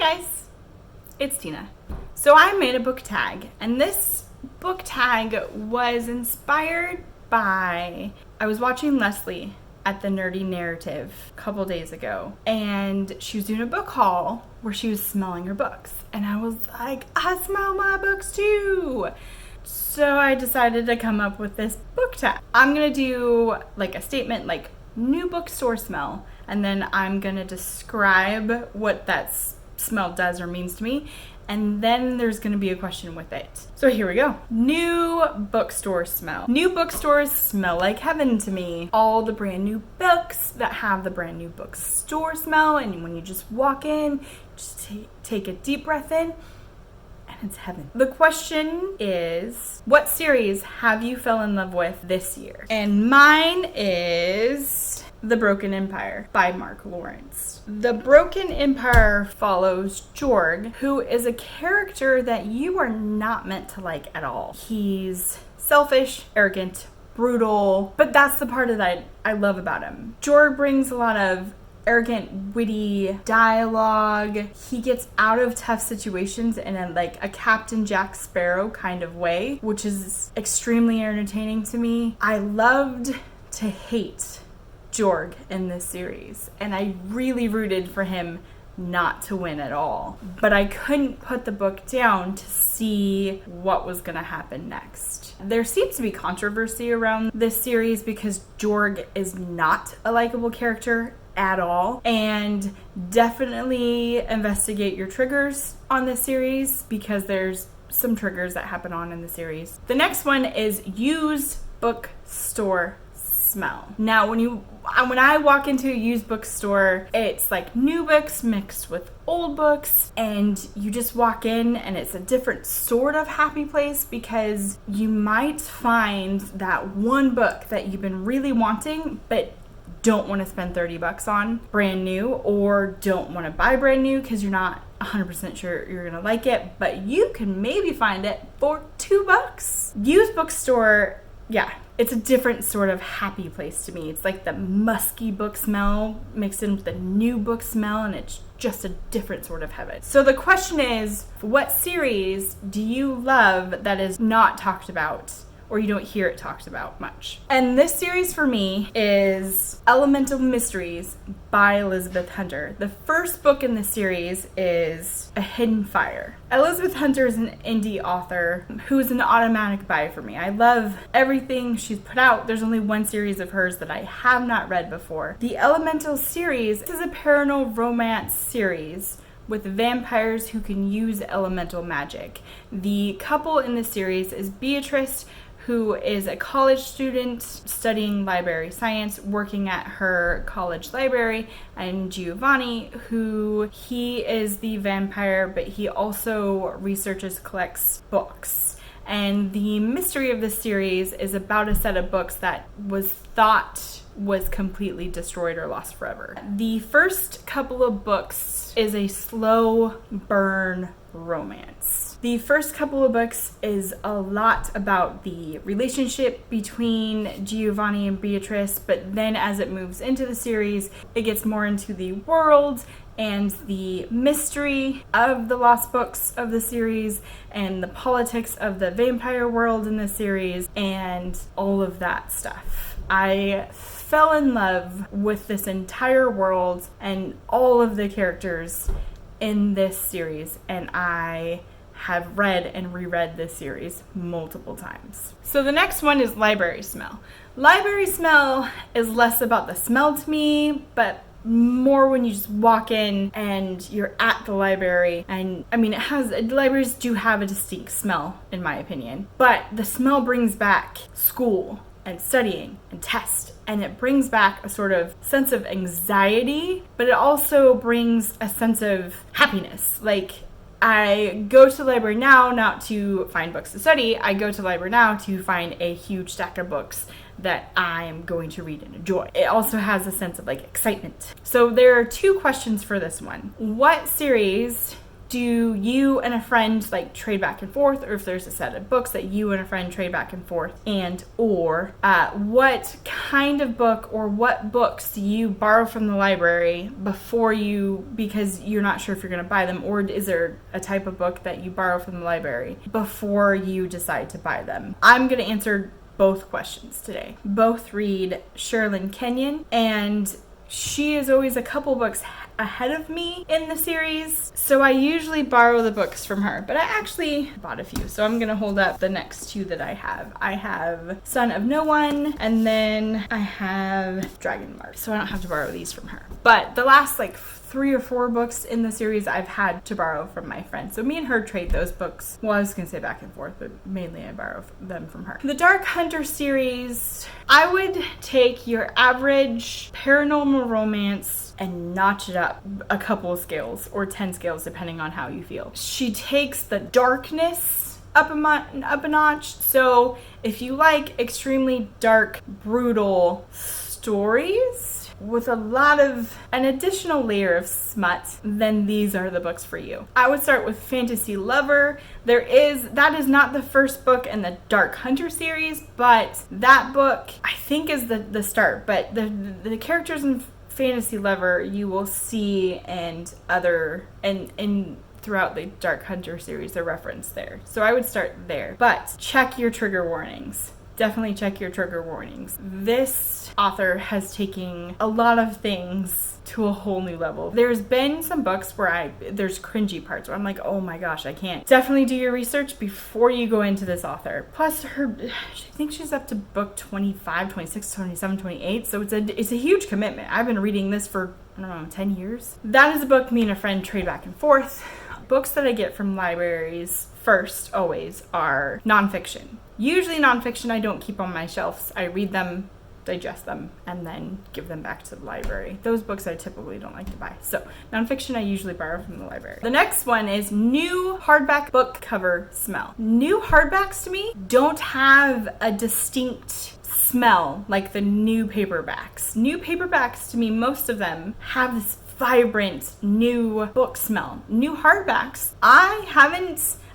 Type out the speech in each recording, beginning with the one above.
Hi guys, it's Tina. So I made a book tag, and this book tag was inspired by, I was watching Leslie at the Nerdy Narrative a couple days ago, and she was doing a book haul where she was smelling her books, and I was like, I smell my books too. So I decided to come up with this book tag. I'm gonna do like a statement like new bookstore smell, and then I'm gonna describe what that smell does or means to me, and then there's gonna be a question with it. So here we go. New bookstore smell. New bookstores smell like heaven to me. All the brand new books that have the brand new bookstore smell, and when you just walk in, just take a deep breath in, and it's heaven. The question is, what series have you fell in love with this year? And mine is The Broken Empire by Mark Lawrence. The Broken Empire follows Jorg, who is a character that you are not meant to like at all. He's selfish, arrogant, brutal, but that's the part that I love about him. Jorg brings a lot of arrogant, witty dialogue. He gets out of tough situations in a Captain Jack Sparrow kind of way, which is extremely entertaining to me. I loved to hate Jorg in this series, and I really rooted for him not to win at all. But I couldn't put the book down to see what was going to happen next. There seems to be controversy around this series because Jorg is not a likable character at all, and definitely investigate your triggers on this series because there's some triggers that happen in the series. The next one is used bookstore smell. Now when I walk into a used bookstore, it's like new books mixed with old books, and you just walk in and it's a different sort of happy place because you might find that one book that you've been really wanting but don't want to spend $30 on brand new, or don't want to buy brand new because you're not 100% sure you're gonna like it, but you can maybe find it for $2. Used bookstore, yeah, it's a different sort of happy place to me. It's like the musky book smell mixed in with the new book smell, and it's just a different sort of heaven. So the question is, what series do you love that is not talked about, or you don't hear it talked about much? And this series for me is Elemental Mysteries by Elizabeth Hunter. The first book in the series is A Hidden Fire. Elizabeth Hunter is an indie author who's an automatic buy for me. I love everything she's put out. There's only one series of hers that I have not read before. The Elemental series is a paranormal romance series with vampires who can use elemental magic. The couple in the series is Beatrice, who is a college student studying library science, working at her college library, and Giovanni, who he is the vampire, but he also researches, collects books. And the mystery of this series is about a set of books that was thought was completely destroyed or lost forever. The first couple of books is a slow burn romance. The first couple of books is a lot about the relationship between Giovanni and Beatrice, but then as it moves into the series, it gets more into the world and the mystery of the lost books of the series and the politics of the vampire world in the series and all of that stuff. I fell in love with this entire world and all of the characters in this series, and I have read and reread this series multiple times. So the next one is Library Smell. Library Smell is less about the smell to me, but more when you just walk in and you're at the library. And I mean, libraries do have a distinct smell in my opinion, but the smell brings back school and studying and tests, and it brings back a sort of sense of anxiety, but it also brings a sense of happiness. Like, I go to the library now not to find books to study. I go to the library now to find a huge stack of books that I'm going to read and enjoy. It also has a sense of excitement. So there are two questions for this one. What series do you and a friend like trade back and forth, or if there's a set of books that you and a friend trade back and forth, and or what kind of book or what books do you borrow from the library because you're not sure if you're going to buy them, or is there a type of book that you borrow from the library before you decide to buy them? I'm going to answer both questions today. Both read Sherilyn Kenyon, and she is always a couple books ahead of me in the series, so I usually borrow the books from her, but I actually bought a few, so I'm gonna hold up the next two that I have. I have Son of No One, and then I have Dragon Mark, so I don't have to borrow these from her. But the last like 3 or 4 books in the series I've had to borrow from my friend. So me and her trade those books. Well, I was going to say back and forth, but mainly I borrow them from her. The Dark Hunter series, I would take your average paranormal romance and notch it up a couple of scales, or 10 scales depending on how you feel. She takes the darkness up a notch. So if you like extremely dark, brutal stories with an additional layer of smut, then these are the books for you. I would start with Fantasy Lover. That is not the first book in the Dark Hunter series, but that book I think is the start. But the characters in Fantasy Lover you will see and throughout the Dark Hunter series, they're referenced there. So I would start there. But check your trigger warnings. Definitely check your trigger warnings. This author has taken a lot of things to a whole new level. There's been some books where there's cringy parts where I'm like, oh my gosh, I can't. Definitely do your research before you go into this author. Plus I think she's up to book 25, 26, 27, 28. So it's a huge commitment. I've been reading this for, 10 years. That is a book me and a friend trade back and forth. Books that I get from libraries first always are nonfiction. Usually nonfiction I don't keep on my shelves. I read them, digest them, and then give them back to the library. Those books I typically don't like to buy. So nonfiction I usually borrow from the library. The next one is new hardback book cover smell. New hardbacks to me don't have a distinct smell like the new paperbacks. New paperbacks to me, most of them have this vibrant new book smell. New hardbacks,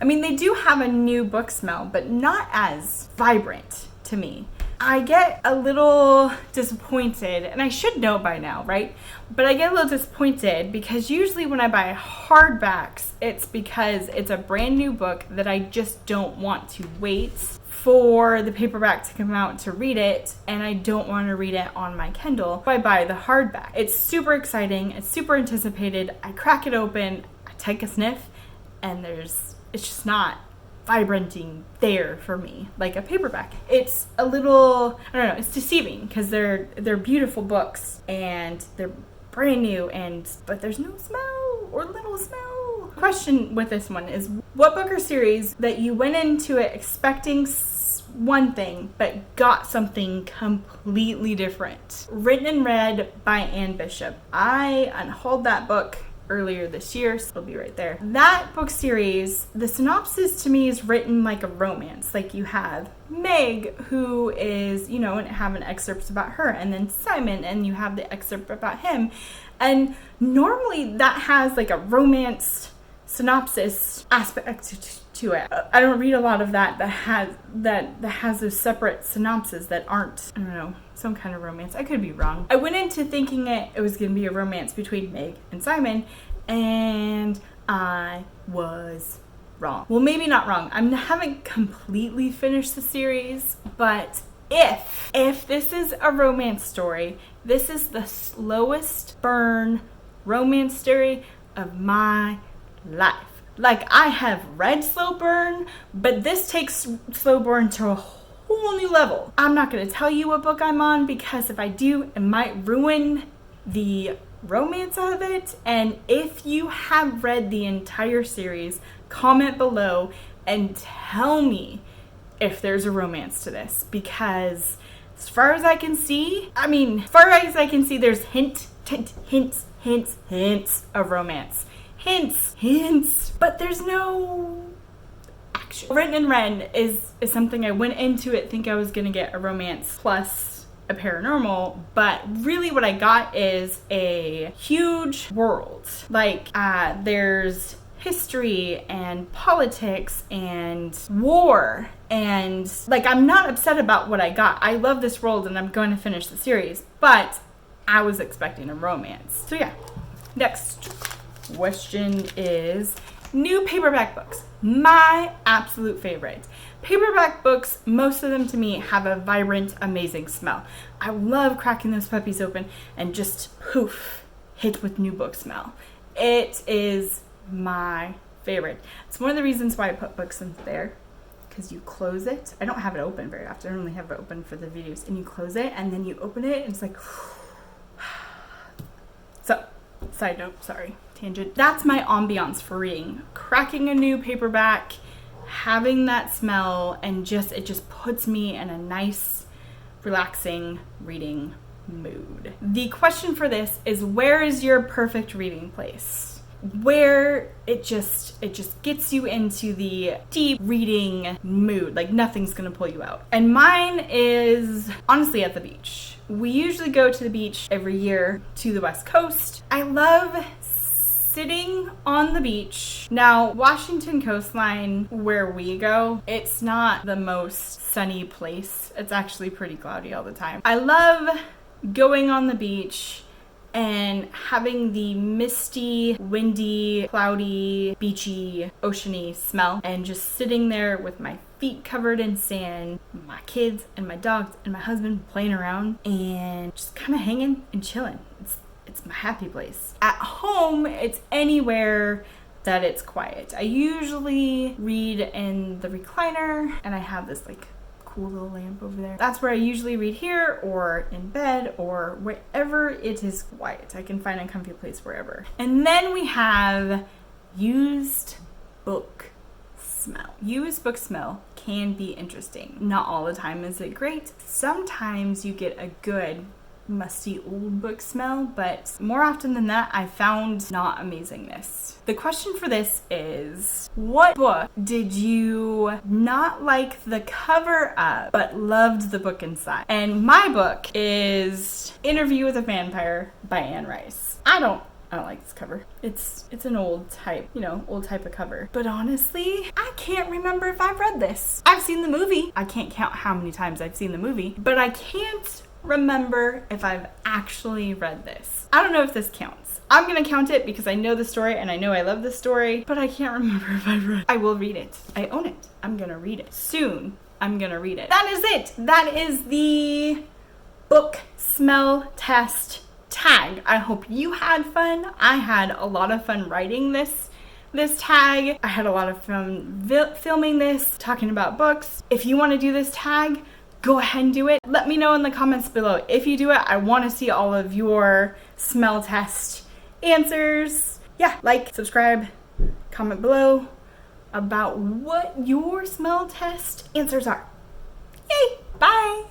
they do have a new book smell, but not as vibrant to me. I get a little disappointed, and I should know by now, right? But I get a little disappointed because usually when I buy hardbacks, it's because it's a brand new book that I just don't want to wait for the paperback to come out to read it, and I don't want to read it on my Kindle. So I buy the hardback. It's super exciting. It's super anticipated. I crack it open, I take a sniff, and it's just not vibranting there for me like a paperback. It's a little, it's deceiving because they're beautiful books and they're brand new, but there's no smell or little smell. Question with this one is, what book or series that you went into it expecting one thing but got something completely different? Written and Read by Anne Bishop. I unhauled that book earlier this year, so it'll be right there. That book series, the synopsis to me is written like a romance. Like you have Meg, who is, and have an excerpt about her, and then Simon, and you have the excerpt about him. And normally that has like a romance synopsis aspect to it. I don't read a lot of that has those separate synopses that aren't, some kind of romance. I could be wrong. I went into thinking it was going to be a romance between Meg and Simon, and I was wrong. Well, maybe not wrong. I haven't completely finished the series, but if this is a romance story, this is the slowest burn romance story of my life. Like, I have read slow burn, but this takes slow burn to a whole new level. I'm not going to tell you what book I'm on, because if I do, it might ruin the romance out of it. And if you have read the entire series, comment below and tell me if there's a romance to this, because as far as I can see, there's hints of romance. Hints, but there's no action. Written and Read is something I went into it think I was gonna get a romance plus a paranormal, but really what I got is a huge world. Like there's history and politics and war, and like, I'm not upset about what I got. I love this world and I'm going to finish the series, but I was expecting a romance. So yeah. Next question is new paperback books. My absolute favorite. Paperback books, most of them to me have a vibrant, amazing smell. I love cracking those puppies open and just poof, hit with new book smell. It is my favorite. It's one of the reasons why I put books in there, because you close it. I don't have it open very often. I only have it open for the videos. And you close it and then you open it and it's like, so, side note, sorry, tangent. That's my ambiance for reading. Cracking a new paperback, having that smell, and it just puts me in a nice, relaxing reading mood. The question for this is, where is your perfect reading place? Where it just gets you into the deep reading mood, like nothing's gonna pull you out. And mine is honestly at the beach. We usually go to the beach every year to the West Coast. I love sitting on the beach. Now, Washington coastline, where we go, it's not the most sunny place. It's actually pretty cloudy all the time. I love going on the beach and having the misty, windy, cloudy, beachy, oceany smell, and just sitting there with my feet covered in sand, my kids and my dogs and my husband playing around, and just kind of hanging and chilling. It's my happy place. At home, it's anywhere that it's quiet. I usually read in the recliner, and I have this like cool little lamp over there. That's where I usually read, here or in bed or wherever it is quiet. I can find a comfy place wherever. And then we have used book smell. Used book smell can be interesting. Not all the time is it great. Sometimes you get a good musty old book smell, but more often than that, I found not amazingness. The question for this is, what book did you not like the cover of, but loved the book inside? And my book is Interview with a Vampire by Anne Rice. I don't like this cover. It's an old type, old type of cover. But honestly, I can't remember if I've read this. I've seen the movie. I can't count how many times I've seen the movie, but I can't remember if I've actually read this. I don't know if this counts. I'm gonna count it because I know the story and I know I love the story, but I can't remember if I've read it. I will read it. I own it. I'm gonna read it. Soon, I'm gonna read it. That is it. That is the book smell test tag. I hope you had fun. I had a lot of fun writing this tag. I had a lot of fun filming this, talking about books. If you want to do this tag, go ahead and do it. Let me know in the comments below. If you do it, I want to see all of your smell test answers. Yeah, like, subscribe, comment below about what your smell test answers are. Yay! Bye!